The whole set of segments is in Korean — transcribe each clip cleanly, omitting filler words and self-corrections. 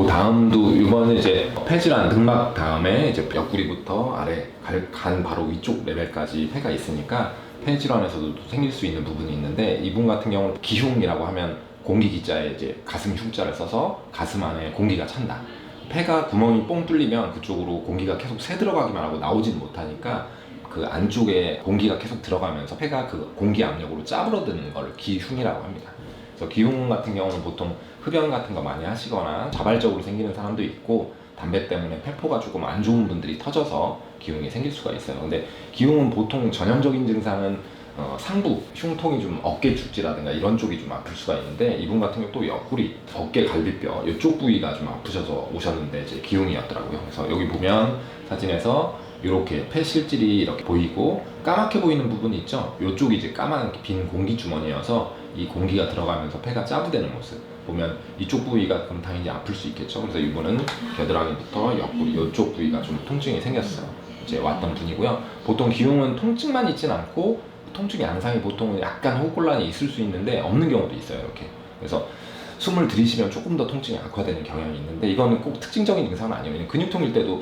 다음도 이번에 이제 폐질환 등막 다음에 이제 옆구리부터 아래 간 바로 위쪽 레벨까지 폐가 있으니까 폐질환에서도 생길 수 있는 부분이 있는데, 이분 같은 경우는 기흉이라고 하면 공기 기자에 이제 가슴 흉자를 써서 가슴 안에 공기가 찬다. 폐가 구멍이 뽕 뚫리면 그쪽으로 공기가 계속 새 들어가기만 하고 나오진 못하니까 그 안쪽에 공기가 계속 들어가면서 폐가 그 공기 압력으로 짜부러드는 걸 기흉이라고 합니다. 그래서 기흉 같은 경우는 보통 흡연 같은 거 많이 하시거나 자발적으로 생기는 사람도 있고, 담배 때문에 폐포가 조금 안 좋은 분들이 터져서 기흉이 생길 수가 있어요. 근데 기흉은 보통 전형적인 증상은 상부, 흉통이 좀 어깨 축지라든가 이런 쪽이 좀 아플 수가 있는데, 이분 같은 경우 또 옆구리, 어깨 갈비뼈 이쪽 부위가 좀 아프셔서 오셨는데 이제 기흉이었더라고요. 그래서 여기 보면 사진에서 이렇게 폐 실질이 이렇게 보이고 까맣게 보이는 부분이 있죠. 이쪽이 이제 까만 빈 공기 주머니여서 이 공기가 들어가면서 폐가 짜부되는 모습 보면 이쪽 부위가 그럼 당연히 아플 수 있겠죠. 그래서 이분은 겨드랑이부터 옆구리 이쪽 부위가 좀 통증이 생겼어요. 이제 왔던 분이고요. 보통 기흉은 통증만 있진 않고 통증 양상이 보통 약간 호흡곤란이 있을 수 있는데 없는 경우도 있어요. 이렇게. 그래서 숨을 들이쉬면 조금 더 통증이 악화되는 경향이 있는데, 이거는 꼭 특징적인 증상은 아니에요. 왜냐면 근육통일 때도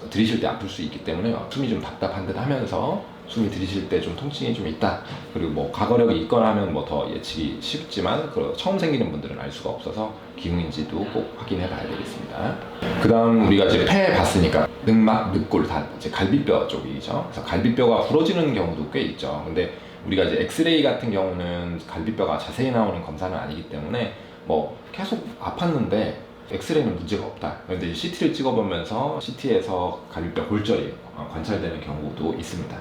들이쉴 때 아플 수 있기 때문에 숨이 좀 답답한 듯 하면서 숨이 들이쉴 때 좀 통증이 좀 있다. 그리고 뭐 과거력이 있거나 하면 뭐 더 예측이 쉽지만 처음 생기는 분들은 알 수가 없어서 기흉인지도 꼭 확인해 봐야 되겠습니다. 그 다음 우리가 이제 폐 봤으니까 늑막, 늑골 다 이제 갈비뼈 쪽이죠. 그래서 갈비뼈가 부러지는 경우도 꽤 있죠. 근데 우리가 이제 엑스레이 같은 경우는 갈비뼈가 자세히 나오는 검사는 아니기 때문에 뭐 계속 아팠는데 엑스레이는 문제가 없다. 그런데 CT를 찍어보면서 CT에서 갈비뼈 골절이 관찰되는 경우도 있습니다.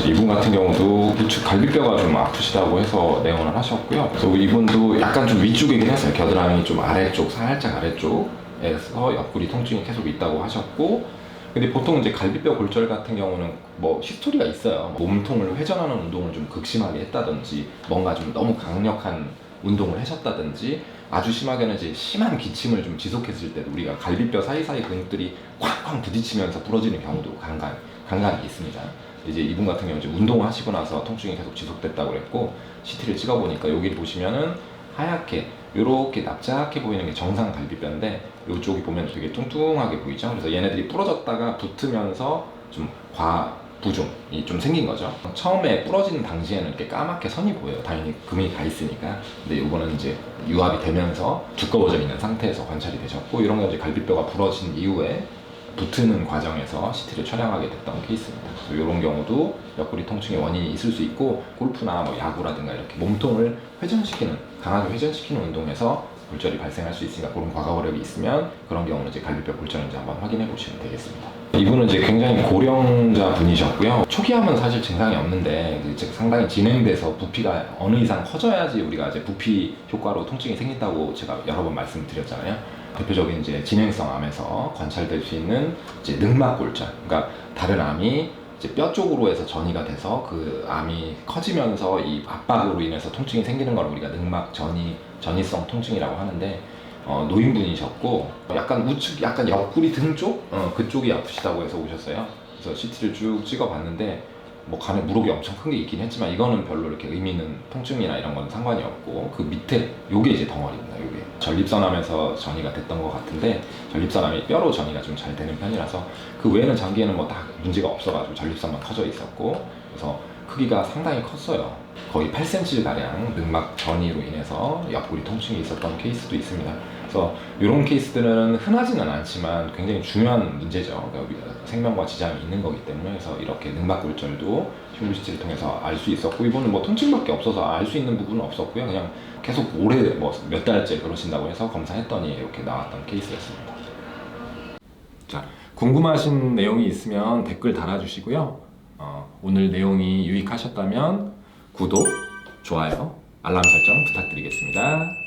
이분 같은 경우도 우측 갈비뼈가 좀 아프시다고 해서 내원을 하셨고요. 그래서 이분도 약간 좀 위쪽이긴 했어요. 겨드랑이 좀 아래쪽, 살짝 아래쪽에서 옆구리 통증이 계속 있다고 하셨고, 근데 보통 이제 갈비뼈 골절 같은 경우는 뭐 히스토리가 있어요. 몸통을 회전하는 운동을 좀 극심하게 했다든지, 뭔가 좀 너무 강력한 운동을 하셨다든지, 아주 심하게는 이제 심한 기침을 좀 지속했을 때도 우리가 갈비뼈 사이사이 근육들이 쾅쾅 부딪히면서 부러지는 경우도 간간히 있습니다. 이제 이분 같은 경우는 이제 운동을 하시고 나서 통증이 계속 지속됐다고 그랬고, CT를 찍어보니까 여기 보시면은 하얗게 이렇게 납작해 보이는 게 정상 갈비뼈인데, 이쪽이 보면 되게 뚱뚱하게 보이죠. 그래서 얘네들이 부러졌다가 붙으면서 좀 부종이 좀 생긴 거죠. 처음에 부러지는 당시에는 이렇게 까맣게 선이 보여요. 당연히 금이 가 있으니까. 근데 이거는 이제 유압이 되면서 두꺼워져 있는 상태에서 관찰이 되셨고, 이런 게 이제 갈비뼈가 부러진 이후에 붙는 과정에서 CT를 촬영하게 됐던 케이스입니다. 그래서 이런 경우도 옆구리 통증의 원인이 있을 수 있고, 골프나 뭐 야구라든가 이렇게 몸통을 강하게 회전시키는 운동에서 골절이 발생할 수 있으니까, 그런 과거력이 있으면 그런 경우는 이제 갈비뼈 골절인지 한번 확인해 보시면 되겠습니다. 이분은 이제 굉장히 고령자 분이셨고요. 초기암은 사실 증상이 없는데 이제 상당히 진행돼서 부피가 어느 이상 커져야지 우리가 이제 부피 효과로 통증이 생긴다고 제가 여러 번 말씀드렸잖아요. 대표적인 이제 진행성 암에서 관찰될 수 있는 이제 늑막 골절, 그러니까 다른 암이 이제 뼈 쪽으로 해서 전이가 돼서 그 암이 커지면서 이 압박으로 인해서 통증이 생기는 걸 우리가 늑막 전이성 통증이라고 하는데, 노인분이셨고 약간 우측, 약간 옆구리 등 쪽, 그쪽이 아프시다고 해서 오셨어요. 그래서 CT를 쭉 찍어봤는데 뭐 간에 물혹이 엄청 큰 게 있긴 했지만 이거는 별로 이렇게 의미 있는 통증이나 이런 건 상관이 없고, 그 밑에 요게 이제 덩어리입니다. 요게 전립선암에서 전이가 됐던 것 같은데, 전립선암이 뼈로 전이가 좀 잘 되는 편이라서 그 외에는 장기에는 뭐 다 문제가 없어가지고 전립선만 커져 있었고, 그래서 크기가 상당히 컸어요. 거의 8cm 가량 늑막 전이로 인해서 옆구리 통증이 있었던 케이스도 있습니다. 그래서 이런 케이스들은 흔하지는 않지만 굉장히 중요한 문제죠. 그러니까 생명과 지장이 있는 거기 때문에, 그래서 이렇게 늑막 골절도 흉부CT를 통해서 알 수 있었고, 이분은 뭐 통증밖에 없어서 알 수 있는 부분은 없었고요. 그냥 계속 오래 뭐 몇 달째 그러신다고 해서 검사했더니 이렇게 나왔던 케이스였습니다. 자, 궁금하신 내용이 있으면 댓글 달아주시고요. 오늘 내용이 유익하셨다면 구독, 좋아요, 알람 설정 부탁드리겠습니다.